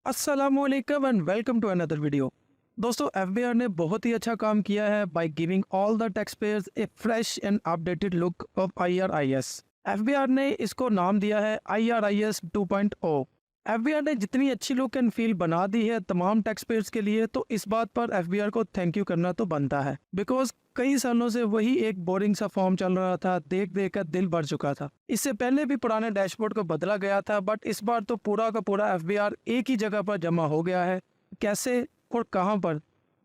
अस्सलामुअलैकुम and welcome to another video. दोस्तों, FBR ने बहुत ही अच्छा काम किया है by giving all the tax payers a fresh and updated look of IRIS. FBR ने इसको नाम दिया है आईआरआईएस 2.0। एफबीआर ने जितनी अच्छी लुक एंड फील बना दी है तमाम टैक्स पेयर्स के लिए, तो इस बात पर एफबीआर को थैंक यू करना तो बनता है, बिकॉज कई सालों से वही एक बोरिंग सा फॉर्म चल रहा था, देख देख कर दिल भर चुका था। इससे पहले भी पुराने डैशबोर्ड को बदला गया था, बट इस बार तो पूरा का पूरा एफबीआर एक ही जगह पर जमा हो गया है। कैसे और कहां पर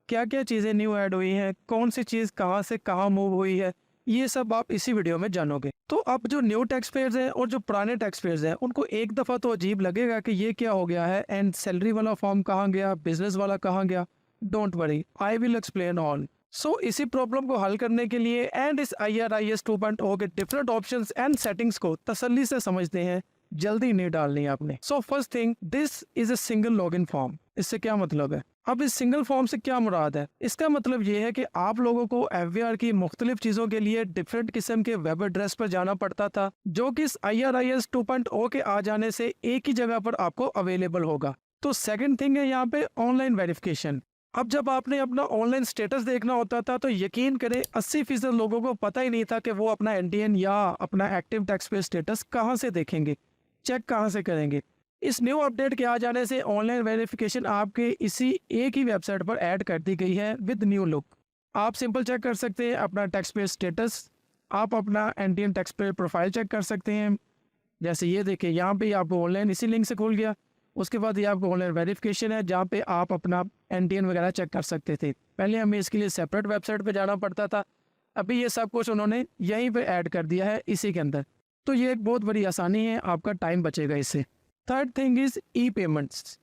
क्या क्या चीज़ें न्यू ऐड हुई हैं, कौन सी चीज़ कहां से कहां मूव हुई है, ये सब आप इसी वीडियो में जानोगे। तो अब जो न्यू टैक्स पेयर्स हैं और जो पुराने टैक्स पेयर्स हैं उनको एक दफ़ा तो अजीब लगेगा कि ये क्या हो गया है एंड सैलरी वाला फॉर्म कहाँ गया, बिजनेस वाला कहाँ गया। Don't worry, I will explain all. So इसी प्रॉब्लम को हल करने के लिए एंड इस IRIS 2.0 के डिफरेंट ऑप्शंस एंड सेटिंग्स को तसल्ली से समझते हैं, जल्दी नहीं डालनी है आपने। So first thing, this is a single login form. इससे क्या मतलब है? अब इस सिंगल फॉर्म से क्या मुराद है? इसका मतलब ये है कि आप लोगों को एफबीआर की मुख्तलिफ चीजों के लिए डिफरेंट किस्म के वेब एड्रेस पर जाना पड़ता था, जो कि इस IRIS 2.0 के आ जाने से एक ही जगह पर आपको अवेलेबल होगा। तो सेकंड थिंग है यहाँ पे ऑनलाइन वेरिफिकेशन। अब जब आपने अपना ऑनलाइन स्टेटस देखना होता था तो यकीन करें 80% लोगों को पता ही नहीं था कि वो अपना एनटीएन या अपना एक्टिव टैक्स पे स्टेटस कहाँ से देखेंगे, चेक कहाँ से करेंगे। इस न्यू अपडेट के आ जाने से ऑनलाइन वेरिफिकेशन आपके इसी एक ही वेबसाइट पर ऐड कर दी गई है विद न्यू लुक। आप सिंपल चेक कर सकते हैं अपना टैक्स पे स्टेटस, आप अपना एनटीएन टैक्स पे प्रोफाइल चेक कर सकते हैं। जैसे ये देखिए, यहाँ पे आपको ऑनलाइन इसी लिंक से खुल गया। उसके बाद ये आपको ऑनलाइन वेरिफिकेशन है जहाँ पे आप अपना एनटीएन वगैरह चेक कर सकते थे। पहले हमें इसके लिए सेपरेट वेबसाइट पे जाना पड़ता था, अभी ये सब कुछ उन्होंने यहीं पे ऐड कर दिया है इसी के अंदर। तो ये एक बहुत बड़ी आसानी है, आपका टाइम बचेगा इससे। Third thing is E payments.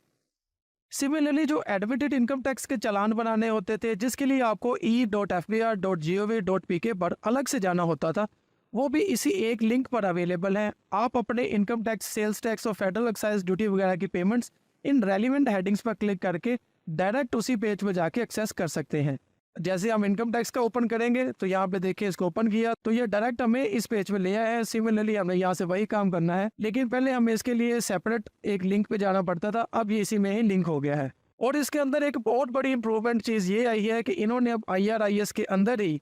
Similarly जो एडमिटेड इनकम टैक्स के चालान बनाने होते थे, जिसके लिए आपको e.fbr.gov.pk पर अलग से जाना होता था, वो भी इसी एक लिंक पर अवेलेबल है। आप अपने इनकम टैक्स, सेल्स टैक्स और फेडरल एक्साइज ड्यूटी वगैरह की पेमेंट्स इन रेलिवेंट हेडिंग्स पर क्लिक करके डायरेक्ट उसी पेज पर जाके एक्सेस कर सकते हैं। जैसे हम इनकम टैक्स का ओपन करेंगे तो यहाँ पे देखिए, इसको ओपन किया तो ये डायरेक्ट हमें इस पेज पे ले आया है। सिमिलरली हमें यहाँ से वही काम करना है, लेकिन पहले हमें इसके लिए सेपरेट एक लिंक पे जाना पड़ता था, अब ये इसी में ही लिंक हो गया है। और इसके अंदर एक बहुत बड़ी इंप्रूवमेंट चीज़ ये आई है कि इन्होंने अब IRIS के अंदर ही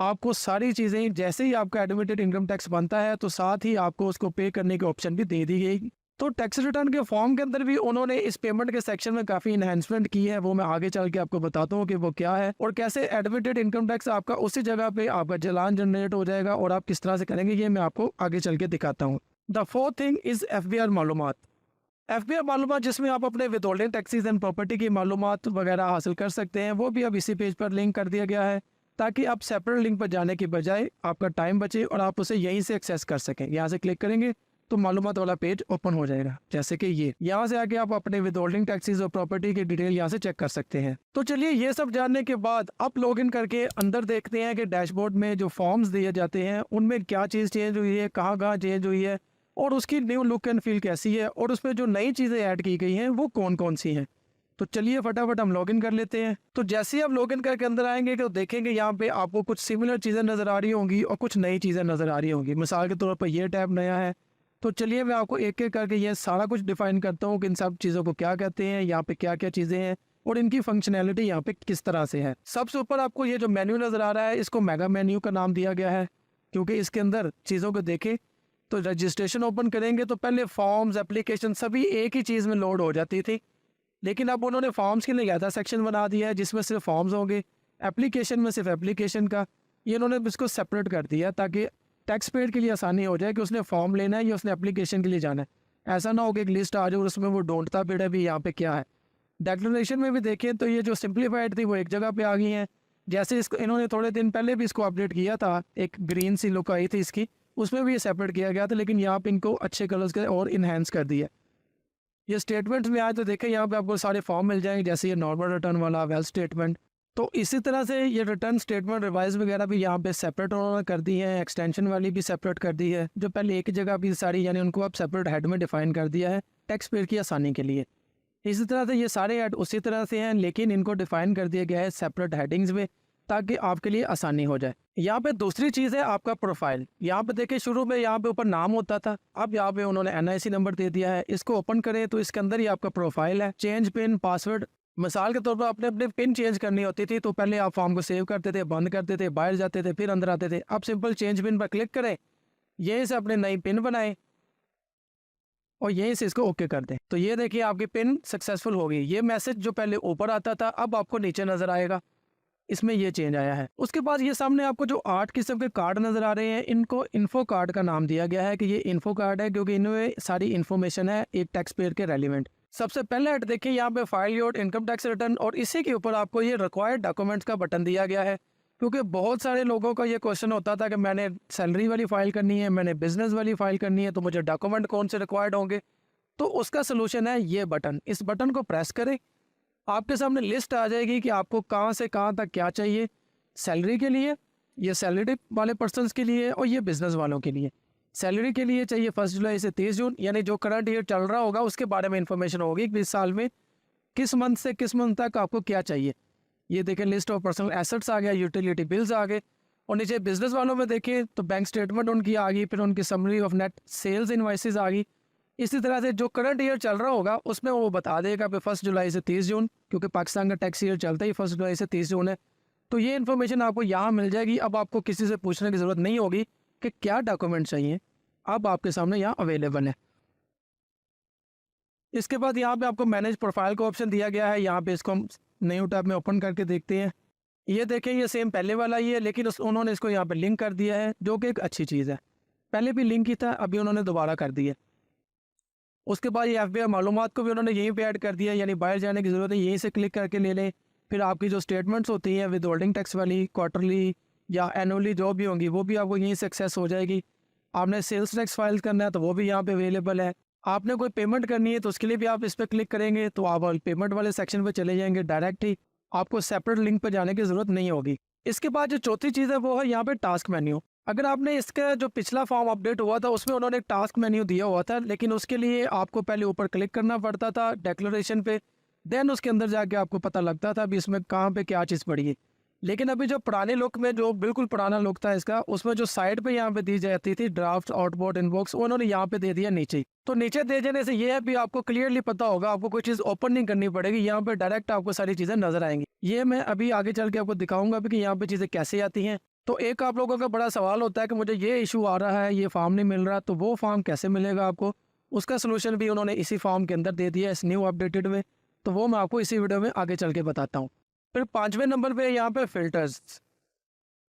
आपको सारी चीज़ें, जैसे ही आपका एडमिटेड इनकम टैक्स बनता है तो साथ ही आपको उसको पे करने के ऑप्शन भी दे दी गई। तो टैक्स रिटर्न के फॉर्म के अंदर भी उन्होंने इस पेमेंट के सेक्शन में काफ़ी इन्हेंसमेंट की है, वो मैं आगे चल के आपको बताता हूँ कि वो क्या है और कैसे एडमिटेड इनकम टैक्स आपका उसी जगह पे आपका चालान जनरेट हो जाएगा और आप किस तरह से करेंगे, ये मैं आपको आगे चल के दिखाता हूँ। The fourth thing is FBR मालूमात। FBR मालूमात जिसमें आप अपने विदहोल्डिंग टैक्सेस एंड प्रॉपर्टी की मालूमात वगैरह हासिल कर सकते हैं, वो भी अब इसी पेज पर लिंक कर दिया गया है ताकि आप सेपरेट लिंक पर जाने की बजाय आपका टाइम बचे और आप उसे यहीं से एक्सेस कर सकें। यहाँ से क्लिक करेंगे तो मालूमात वाला पेज ओपन हो जाएगा, जैसे कि ये। यहाँ से आके आप अपने विदहोल्डिंग टैक्सेस और प्रॉपर्टी की डिटेल यहाँ से चेक कर सकते हैं। तो चलिए, ये सब जानने के बाद आप लॉगिन करके अंदर देखते हैं कि डैशबोर्ड में जो फॉर्म्स दिए जाते हैं उनमें क्या चीज़ चेंज हुई है, कहाँ कहाँ चेंज हुई है और उसकी न्यू लुक एंड फील कैसी है और उसमें जो नई चीज़ें ऐड की गई हैं वो कौन कौन सी हैं। तो चलिए फटाफट हम लॉगिन कर लेते हैं। तो जैसे ही आप लॉगिन करके अंदर आएंगे तो देखेंगे यहाँ पे आपको कुछ सिमिलर चीज़ें नज़र आ रही होंगी और कुछ नई चीज़ें नज़र आ रही होंगी। मिसाल के तौर पर ये टैब नया है, तो चलिए मैं आपको एक एक करके ये सारा कुछ डिफाइन करता हूँ कि इन सब चीज़ों को क्या कहते हैं, यहाँ पे क्या क्या चीज़ें हैं और इनकी फंक्शनैलिटी यहाँ पे किस तरह से है। सबसे ऊपर आपको ये जो मेन्यू नज़र आ रहा है, इसको मेगा मेन्यू का नाम दिया गया है क्योंकि इसके अंदर चीज़ों को देखें तो रजिस्ट्रेशन ओपन करेंगे तो पहले फॉर्म्स, एप्लीकेशन सभी एक ही चीज़ में लोड हो जाती थी, लेकिन अब उन्होंने फॉर्म्स के लिए ज़्यादा सेक्शन बना दिया है जिसमें सिर्फ फॉर्म्स होंगे, एप्लीकेशन में सिर्फ एप्लीकेशन का। ये उन्होंने इसको सेपरेट कर दिया ताकि टैक्स पेड के लिए आसानी हो जाए कि उसने फॉर्म लेना है या उसने एप्लीकेशन के लिए जाना है। ऐसा ना हो कि एक लिस्ट आ जाए और उसमें वो ढूंढता फिर भी यहाँ पे क्या है। डेक्लेरेशन में भी देखें तो ये जो सिंप्लीफाइड थी वो एक जगह पे आ गई हैं। जैसे इसको इन्होंने थोड़े दिन पहले भी इसको अपडेट किया था, एक ग्रीन सी लुक आई थी इसकी, उसमें भी ये सेपरेट किया गया था, लेकिन यहाँ पे इनको अच्छे कलर्स के और इन्हेंस कर दिया। ये स्टेटमेंट्स में आए तो देखें यहाँ पे आपको सारे फॉर्म मिल जाएंगे, जैसे ये नॉर्मल रिटर्न वाला, वेल स्टेटमेंट। तो इसी तरह से ये रिटर्न स्टेटमेंट, रिवाइज वगैरह भी यहाँ पे सेपरेट उन्होंने कर दी है, एक्सटेंशन वाली भी सेपरेट कर दी है, जो पहले एक जगह भी सारी, यानी उनको अब सेपरेट हेड में डिफाइन कर दिया है टैक्स पेड की आसानी के लिए। इसी तरह से ये सारे हेड उसी तरह से हैं, लेकिन इनको डिफाइन कर दिया गया है सेपरेट हेडिंग्स में। ताकि आपके लिए आसानी हो जाए। यहाँ पे दूसरी चीज़ है आपका प्रोफाइल। यहाँ पे देखिए शुरू में यहाँ पे ऊपर नाम होता था, अब यहाँ पे उन्होंने NIC नंबर दे दिया है। इसको ओपन करें तो इसके अंदर ही आपका प्रोफाइल है। चेंज पिन पासवर्ड, मिसाल के तौर पर आपने अपने पिन चेंज करनी होती थी तो पहले आप फॉर्म को सेव करते थे, बंद करते थे, बाहर जाते थे, फिर अंदर आते थे। अब सिंपल चेंज पिन पर क्लिक करें, यहीं से अपने नई पिन बनाएं और यहीं से इसको ओके कर दें। तो ये देखिए आपकी पिन सक्सेसफुल हो गई। ये मैसेज जो पहले ऊपर आता था अब आपको नीचे नजर आएगा, इसमें ये चेंज आया है। उसके बाद ये सामने आपको जो 8 किस्म के कार्ड नजर आ रहे हैं, इनको इन्फो कार्ड का नाम दिया गया है कि ये इन्फो कार्ड है क्योंकि इनमें सारी इन्फॉर्मेशन है एक टैक्स पेयर के रेलिवेंट। सबसे पहले हट देखिए यहाँ पे file your income tax return और इसी के ऊपर आपको ये रिक्वायर्ड डॉक्यूमेंट्स का बटन दिया गया है, क्योंकि बहुत सारे लोगों का ये क्वेश्चन होता था कि मैंने सैलरी वाली फाइल करनी है, मैंने बिजनेस वाली फाइल करनी है, तो मुझे डॉक्यूमेंट कौन से रिक्वायर्ड होंगे। तो उसका सोल्यूशन है ये बटन। इस बटन को प्रेस करें, आपके सामने लिस्ट आ जाएगी कि आपको कहाँ से कहाँ तक क्या चाहिए। सैलरी के लिए ये सैलरी वाले पर्सनस के लिए और ये बिजनेस वालों के लिए। सैलरी के लिए चाहिए 1 जुलाई से 30 जून, यानी जो करंट ईयर चल रहा होगा उसके बारे में इंफॉर्मेशन होगी कि इस साल में किस मंथ से किस मंथ तक आपको क्या चाहिए। ये देखें लिस्ट ऑफ पर्सनल एसेट्स आ गया, यूटिलिटी बिल्स आ गए। और नीचे बिजनेस वालों में देखें तो बैंक स्टेटमेंट उनकी आ गई, फिर उनकी summary of net sales invoices आ गई। इसी तरह से जो करंट ईयर चल रहा होगा उसमें वो बता देगा कि 1 जुलाई से 30 जून, क्योंकि पाकिस्तान का टैक्स ईयर चलता ही 1 जुलाई से 30 जून है। तो ये इन्फॉर्मेशन आपको यहाँ मिल जाएगी। अब आपको किसी से पूछने की ज़रूरत नहीं होगी कि क्या डॉक्यूमेंट चाहिए, अब आपके सामने यहाँ अवेलेबल है। इसके बाद यहाँ पे आपको मैनेज प्रोफाइल का ऑप्शन दिया गया है। यहाँ पे इसको हम न्यू टैब में ओपन करके देखते हैं। ये देखें ये सेम पहले वाला ही है, लेकिन उन्होंने इसको यहाँ पे लिंक कर दिया है, जो कि एक अच्छी चीज़ है। पहले भी लिंक ही था, अभी उन्होंने दोबारा कर दिया। उसके बाद ये FBI मालूमात को भी उन्होंने यहीं पे ऐड कर दिया, यानी बाहर जाने की ज़रूरत है, यहीं से क्लिक करके ले लें। फिर आपकी जो स्टेटमेंट्स होती हैं विद होल्डिंग टैक्स वाली, क्वार्टरली या एनुअली जो भी होंगी, वो भी आपको यहीं से एक्सेस हो जाएगी। आपने सेल्स टैक्स फाइल करना है तो वो भी यहाँ पे अवेलेबल है। आपने कोई पेमेंट करनी है तो उसके लिए भी आप इस पर क्लिक करेंगे तो आप पेमेंट वाले सेक्शन पे चले जाएंगे डायरेक्ट ही, आपको सेपरेट लिंक पर जाने की ज़रूरत नहीं होगी। इसके बाद जो चौथी चीज़ है वो है यहाँ पे टास्क मेन्यू। अगर आपने इसका जो पिछला फॉर्म अपडेट हुआ था उसमें उन्होंने एक टास्क मेन्यू दिया हुआ था, लेकिन उसके लिए आपको पहले ऊपर क्लिक करना पड़ता था डिक्लेरेशन पे, देन उसके अंदर जाके आपको पता लगता था अभी इसमें कहाँ पे क्या चीज़ पड़ी है। लेकिन अभी जो पुराने लुक में, जो बिल्कुल पुराना लुक था इसका, उसमें जो साइड पे यहाँ पे दी जाती थी ड्राफ्ट, आउटबोर्ड, इनबॉक्स, उन्होंने यहाँ पे दे दिया नीचे। तो नीचे दे देने से ये भी आपको क्लियरली पता होगा, आपको कोई चीज़ ओपन नहीं करनी पड़ेगी, यहाँ पे डायरेक्ट आपको सारी चीज़ें नजर आएंगी। ये मैं अभी आगे चल के आपको दिखाऊंगा कि यहाँ पे चीज़ें कैसे आती हैं। तो एक आप लोगों का बड़ा सवाल होता है कि मुझे ये इशू आ रहा है, ये फॉर्म नहीं मिल रहा, तो वो फॉर्म कैसे मिलेगा आपको। उसका सोल्यूशन भी उन्होंने इसी फॉर्म के अंदर दे दिया है इस न्यू अपडेटेड में, तो वो मैं आपको इसी वीडियो में आगे चल के बताता हूँ। फिर 5वें नंबर पे यहाँ पे फिल्टर्स।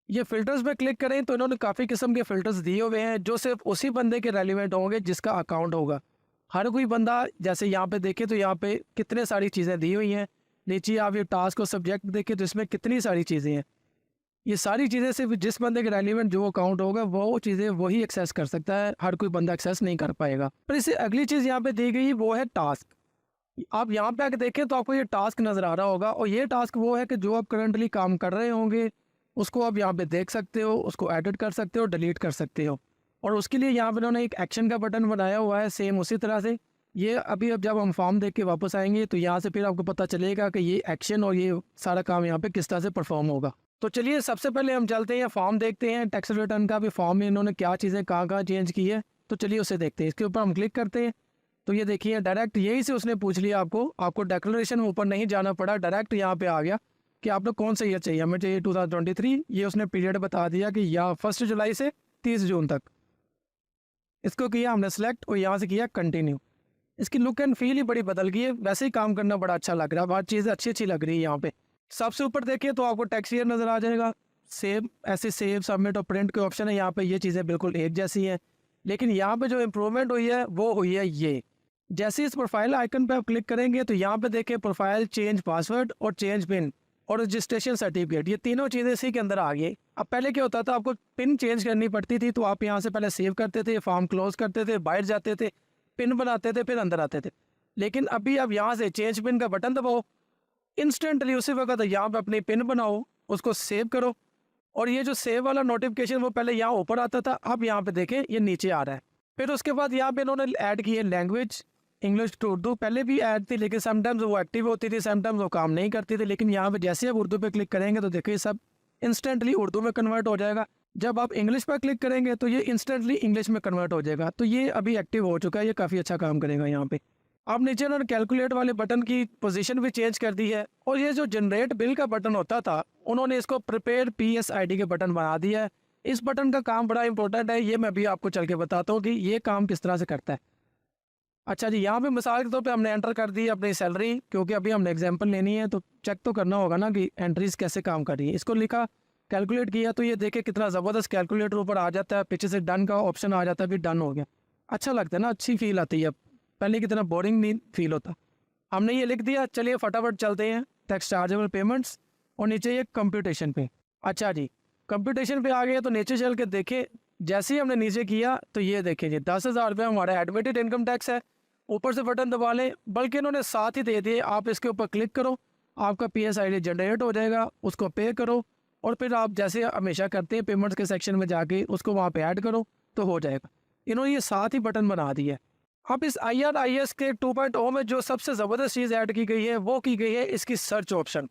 ये फिल्टर्स पे क्लिक करें तो इन्होंने काफ़ी किस्म के फिल्टर्स दिए हुए हैं जो सिर्फ उसी बंदे के रेलिवेंट होंगे जिसका अकाउंट होगा। हर कोई बंदा, जैसे यहाँ पे देखे तो यहाँ पे कितने सारी चीज़ें दी हुई हैं। नीचे आप ये टास्क और सब्जेक्ट देखें तो इसमें कितनी सारी चीज़ें हैं। ये सारी चीज़ें सिर्फ जिस बंदे के रेलिवेंट जो अकाउंट होगा वो चीज़ें वही एक्सेस कर सकता है, हर कोई बंदा एक्सेस नहीं कर पाएगा। पर इससे अगली चीज़ यहाँ पे दी गई वो है टास्क। आप यहाँ पे आके देखें तो आपको ये टास्क नज़र आ रहा होगा, और ये टास्क वो है कि जो आप करंटली काम कर रहे होंगे उसको आप यहाँ पे देख सकते हो, उसको एडिट कर सकते हो, डिलीट कर सकते हो। और उसके लिए यहाँ पे उन्होंने एक एक्शन का बटन बनाया हुआ है सेम उसी तरह से। ये अभी अब जब हम फॉर्म देख के वापस आएंगे तो यहाँ से फिर आपको पता चलेगा कि ये एक्शन और ये सारा काम यहाँ पे किस तरह से परफॉर्म होगा। तो चलिए सबसे पहले हम चलते हैं फॉर्म देखते हैं, टैक्स रिटर्न का भी फॉर्म में इन्होंने क्या चीज़ें कहाँ कहाँ चेंज की है। तो चलिए उसे देखते हैं। इसके ऊपर हम क्लिक करते हैं तो ये देखिए डायरेक्ट यही से उसने पूछ लिया आपको डिक्लेरेशन में ऊपर नहीं जाना पड़ा, डायरेक्ट यहाँ पे आ गया कि आपको कौन सा ईयर चाहिए। हमें चाहिए 2023। ये उसने पीरियड बता दिया कि या 1 जुलाई से 30 जून तक। इसको किया हमने सेलेक्ट और यहाँ से किया कंटिन्यू। इसकी लुक एंड फील ही बड़ी बदल गई है, वैसे ही काम करना बड़ा अच्छा लग रहा है, बहुत चीज़ें अच्छी लग रही है। यहाँ पे सबसे ऊपर देखिए तो आपको टैक्स ईयर नज़र आ जाएगा, सेव ऐसे सेव सबमिट और प्रिंट के ऑप्शन है। यहाँ पे ये चीज़ें बिल्कुल एक जैसी हैं, लेकिन यहाँ पे जो इम्प्रूवमेंट हुई है वो हुई है ये। जैसे इस प्रोफाइल आइकन पे आप क्लिक करेंगे तो यहाँ पे देखिए प्रोफाइल, चेंज पासवर्ड और चेंज पिन और रजिस्ट्रेशन सर्टिफिकेट, ये तीनों चीज़ें इसी के अंदर आ गई। अब पहले क्या होता था, आपको पिन चेंज करनी पड़ती थी तो आप यहाँ से पहले सेव करते थे, फॉर्म क्लोज करते थे, बाहर जाते थे, पिन बनाते थे, फिर अंदर आते थे। लेकिन अभी आप यहाँ से चेंज पिन का बटन दबाओ, इंस्टेंटली उसी वक्त यहाँ पे अपनी पिन बनाओ, उसको सेव करो, और ये जो सेव वाला नोटिफिकेशन वो पहले यहाँ ऊपर आता था, अब यहाँ पे देखें ये नीचे आ रहा है। फिर उसके बाद यहाँ पे इन्होंने ऐड की है लैंग्वेज, इंग्लिश टू उर्दू। पहले भी ऐड थी लेकिन समटाइम्स वो एक्टिव होती थी, समटाइम्स वो काम नहीं करती थी। लेकिन यहाँ पे जैसे आप उर्दू पे क्लिक करेंगे तो देखिए सब इंस्टेंटली उर्दू में कन्वर्ट हो जाएगा। जब आप इंग्लिश पर क्लिक करेंगे तो ये इंस्टेंटली इंग्लिश में कन्वर्ट हो जाएगा। तो ये अभी एक्टिव हो चुका है, ये काफ़ी अच्छा काम करेगा यहाँ पे। आप नीचे उन्होंने कैलकुलेट वाले बटन की पोजीशन भी चेंज कर दी है, और ये जो जनरेट बिल का बटन होता था उन्होंने इसको प्रिपेयर PSID के बटन बना दिया है। इस बटन का काम बड़ा इंपॉर्टेंट है, ये मैं भी आपको चल के बताता हूँ कि ये काम किस तरह से करता है। अच्छा जी, यहाँ पे मिसाल के तौर पे हमने एंटर कर दी अपनी सैलरी, क्योंकि अभी हमने एग्जांपल लेनी है तो चेक तो करना होगा ना कि एंट्रीज कैसे काम कर रही है। इसको लिखा, कैलकुलेट किया, तो ये देखे कितना ज़बरदस्त कैलकुलेटर ऊपर आ जाता है, पीछे से डन का ऑप्शन आ जाता है, फिर डन हो गया। अच्छा लगता है ना, अच्छी फील आती है, पहले की तरह बोरिंग नहीं फील होता। हमने ये लिख दिया, चलिए फटाफट चलते हैं टैक्स चार्जेबल पेमेंट्स, और नीचे ये कंप्यूटेशन पे। अच्छा जी, कंप्यूटेशन पे आ गए तो नीचे चल के देखें, जैसे ही हमने नीचे किया तो ये देखें जी 10,000 रुपये हमारा एडमिटेड इनकम टैक्स है। ऊपर से बटन दबा लें, बल्कि इन्होंने साथ ही दे दिए, आप इसके ऊपर क्लिक करो, आपका PSID जनरेट हो जाएगा, उसको पे करो, और फिर आप जैसे हमेशा करते हैं पेमेंट्स के सेक्शन में जाके उसको वहाँ पे ऐड करो तो हो जाएगा। इन्होंने ये साथ ही बटन बना दिया है। अब इस IRIS के 2.0 में जो सबसे ज़बरदस्त चीज़ ऐड की गई है वो की गई है इसकी सर्च ऑप्शन।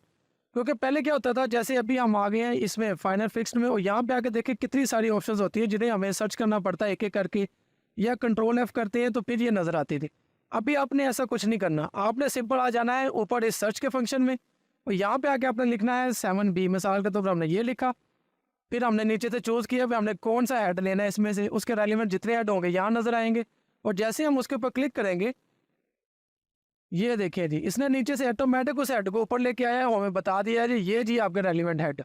क्योंकि पहले क्या होता था, जैसे अभी हम आ गए हैं इसमें फाइनल फिक्स्ड में, और यहाँ पे आके देखें कितनी सारी ऑप्शंस होती है जिन्हें हमें सर्च करना पड़ता है एक एक करके, या कंट्रोल F करते हैं तो फिर ये नज़र आती थी। अभी आपने ऐसा कुछ नहीं करना, आपने सिंपल आ जाना है ऊपर इस सर्च के फंक्शन में, और यहाँ पे आके आपने लिखना है 7B। मिसाल के तौर पर हमने ये लिखा, फिर हमने नीचे से चूज़ किया हमने कौन सा ऐड लेना है, इसमें से उसके रेलिवेंट जितने ऐड होंगे यहाँ नज़र आएंगे, और जैसे हम उसके ऊपर क्लिक करेंगे, ये देखिए जी इसने नीचे से ऑटोमेटिक उस हेड को ऊपर लेके आया है, हमें बता दिया है जी ये जी आपका रेलिवेंट हेड।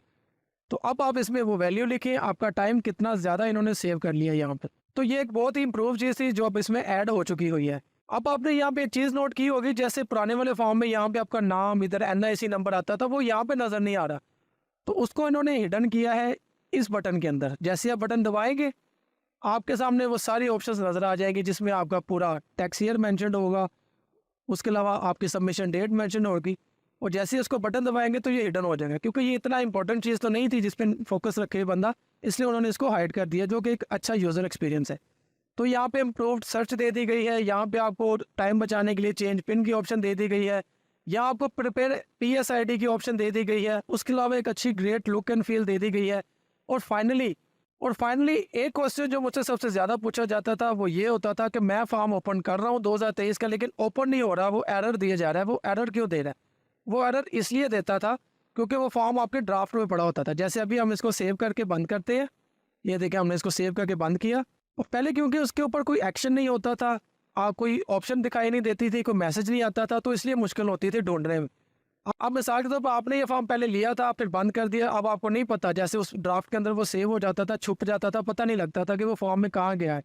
तो अब आप इसमें वो वैल्यू लिखें, आपका टाइम कितना ज़्यादा इन्होंने सेव कर लिया यहाँ पर। तो ये एक बहुत ही इंप्रूव चीज़ थी जो अब इसमें ऐड हो चुकी हुई है। अब आपने यहाँ पे एक चीज़ नोट की होगी, जैसे पुराने वाले फॉर्म में यहाँ पे आपका नाम, इधर NIC नंबर आता था, वो यहाँ पे नज़र नहीं आ रहा, तो उसको इन्होंने हिडन किया है इस बटन के अंदर। जैसे आप बटन दबाएंगे आपके सामने वो सारी ऑप्शंस नज़र आ जाएगी, जिसमें आपका पूरा टैक्स ईयर मैंशनड होगा, उसके अलावा आपकी सबमिशन डेट मेंशन होगी, और जैसे ही उसको बटन दबाएंगे तो ये हिडन हो जाएगा। क्योंकि ये इतना इंपॉर्टेंट चीज़ तो नहीं थी जिस पर फोकस रखे बंदा, इसलिए उन्होंने इसको हाइड कर दिया, जो कि एक अच्छा यूज़र एक्सपीरियंस है। तो यहाँ पे इम्प्रूव्ड सर्च दे दी गई है, यहाँ पे आपको टाइम बचाने के लिए चेंज पिन की ऑप्शन दे दी गई है, यहाँ आपको प्रिपेयर PSID की ऑप्शन दे दी गई है, उसके अलावा एक अच्छी ग्रेट लुक एंड फील दे दी गई है। और फाइनली एक क्वेश्चन जो मुझसे सबसे ज़्यादा पूछा जाता था वो ये होता था कि मैं फॉर्म ओपन कर रहा हूँ 2023 का, लेकिन ओपन नहीं हो रहा, वो एरर दिया जा रहा है। वो एरर क्यों दे रहा है? वो एरर इसलिए देता था क्योंकि वो फॉर्म आपके ड्राफ्ट में पड़ा होता था। जैसे अभी हम इसको सेव करके बंद करते हैं, ये देखिए हमने इसको सेव करके बंद किया, और पहले क्योंकि उसके ऊपर कोई एक्शन नहीं होता था, कोई ऑप्शन दिखाई नहीं देती थी, कोई मैसेज नहीं आता था, तो इसलिए मुश्किल होती थी ढूंढने में। अब मिसाल के तौर पर आपने ये फॉर्म पहले लिया था, फिर बंद कर दिया, अब आपको नहीं पता, जैसे उस ड्राफ्ट के अंदर वो सेव हो जाता था, छुप जाता था, पता नहीं लगता था कि वो फॉर्म में कहाँ गया है।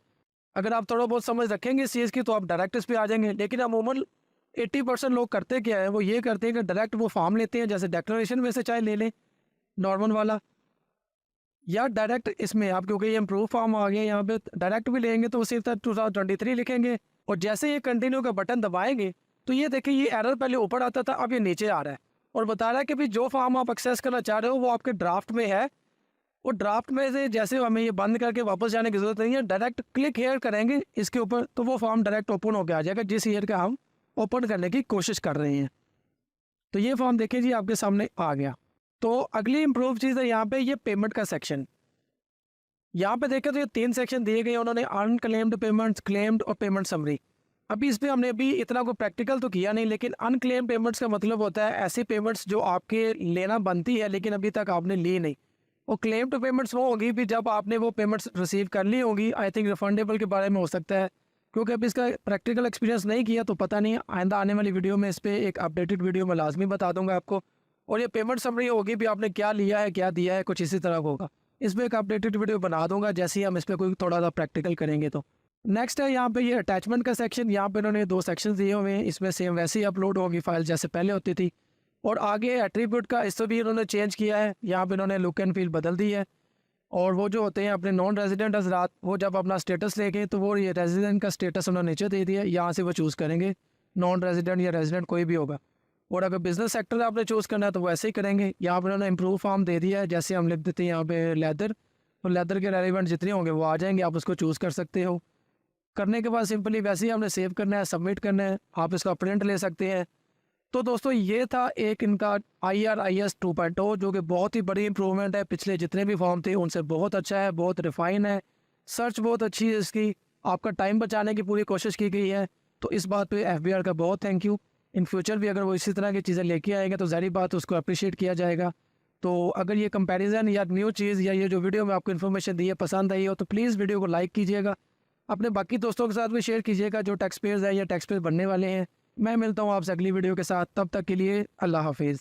अगर आप थोड़ा बहुत समझ रखेंगे इस चीज़ की तो आप डायरेक्ट इस पर आ जाएंगे। लेकिन अमूमन 80% लोग करते क्या है, वो ये करते हैं कि डायरेक्ट वो फॉर्म लेते हैं, जैसे डिक्लेरेशन में से चाहे ले लें नॉर्मल वाला, या डायरेक्ट इसमें आप, क्योंकि ये इम्प्रूव फॉर्म आ गया यहाँ पे, डायरेक्ट भी लेंगे तो सिर्फ 2023 लिखेंगे, और जैसे ये कंटिन्यू का बटन दबाएंगे तो ये देखिए ये एरर पहले ऊपर आता था, अब ये नीचे आ रहा है, और बता रहा है कि भी जो फॉर्म आप एक्सेस करना चाह रहे हो वो आपके ड्राफ्ट में है। और ड्राफ्ट में से जैसे हमें ये बंद करके वापस जाने की जरूरत नहीं है, डायरेक्ट क्लिक हेयर करेंगे इसके ऊपर तो वो फॉर्म डायरेक्ट ओपन होकर आ जाएगा जिस ईयर का हम ओपन करने की कोशिश कर रहे हैं। तो ये फॉर्म देखिए जी आपके सामने आ गया। तो अगली इम्प्रूव चीज़ है यहाँ पे ये पेमेंट का सेक्शन। यहाँ पे देखें तो ये 3 सेक्शन दिए गए हैं उन्होंने, अनक्लेम्ड पेमेंट्स, क्लेम्ड और पेमेंट समरी। अभी इस पर हमने अभी इतना कोई प्रैक्टिकल तो किया नहीं, लेकिन अनक्लेम पेमेंट्स का मतलब होता है ऐसी पेमेंट्स जो आपके लेना बनती है लेकिन अभी तक आपने ली नहीं। और क्लेम्ड पेमेंट्स वो होगी भी जब आपने वो पेमेंट्स रिसीव कर ली होंगी। आई थिंक रिफंडेबल के बारे में हो सकता है, क्योंकि अभी इसका प्रैक्टिकल एक्सपीरियंस नहीं किया तो पता नहीं, आइंदा आने वाली वीडियो में इस पर एक अपडेटेड वीडियो में लाजमी बता दूंगा आपको। और ये पेमेंट समरी होगी भी आपने क्या लिया है क्या दिया है, कुछ इसी तरह होगा। इस पर एक अपडेटेड वीडियो बना दूंगा जैसे ही हम इस पर कोई थोड़ा सा प्रैक्टिकल करेंगे। तो नेक्स्ट है यहाँ पे ये अटैचमेंट का सेक्शन। यहाँ पे इन्होंने 2 सेक्शन दिए हुए हैं, इसमें सेम वैसे ही अपलोड होगी फाइल जैसे पहले होती थी। और आगे एट्रीब्यूट का इसको भी इन्होंने चेंज किया है, यहाँ पे इन्होंने लुक एंड फील बदल दी है। और वो जो होते हैं अपने नॉन रेजिडेंट हजरात, वो जब अपना स्टेटस लेके तो वो ये रेजिडेंट का स्टेटस उन्होंने नीचे दे दिया, यहाँ से वो चूज़ करेंगे नॉन रेजिडेंट या रेजिडेंट कोई भी होगा। और अगर बिजनेस सेक्टर आपने चूज़ करना है तो वो ऐसे ही करेंगे। यहाँ पर उन्होंने इम्प्रूव फॉर्म दे दिया है, जैसे हम लिख देते हैं यहाँ पे लेदर, तो लेदर के रेलिवेंट जितने होंगे वो आ जाएंगे, आप उसको चूज़ कर सकते हो। करने के बाद सिंपली वैसे ही हमने सेव करना है, सबमिट करना है। आप इसका प्रिंट ले सकते हैं, तो दोस्तों ये था एक इनका IRIS 2.0 जो कि बहुत ही बड़ी इंप्रूवमेंट है। पिछले जितने भी फॉर्म थे उनसे बहुत अच्छा है, बहुत रिफाइन है, सर्च बहुत अच्छी है इसकी, आपका टाइम बचाने की पूरी कोशिश की गई है। तो इस बात पे FBR का बहुत थैंक यू। इन फ्यूचर भी अगर वो इसी तरह की चीज़ें लेके आएंगे तो ज़ाहिर बात उसको अप्रिशिएट किया जाएगा। तो अगर ये कंपैरिजन या न्यू चीज़ या ये जो वीडियो में आपको इन्फॉर्मेशन दी है पसंद आई हो तो प्लीज़ वीडियो को लाइक कीजिएगा, अपने बाकी दोस्तों के साथ भी शेयर कीजिएगा जो टैक्स पेयर्स हैं या टैक्स पेयर बनने वाले हैं। मैं मिलता हूँ आपसे अगली वीडियो के साथ, तब तक के लिए अल्लाह हाफिज़।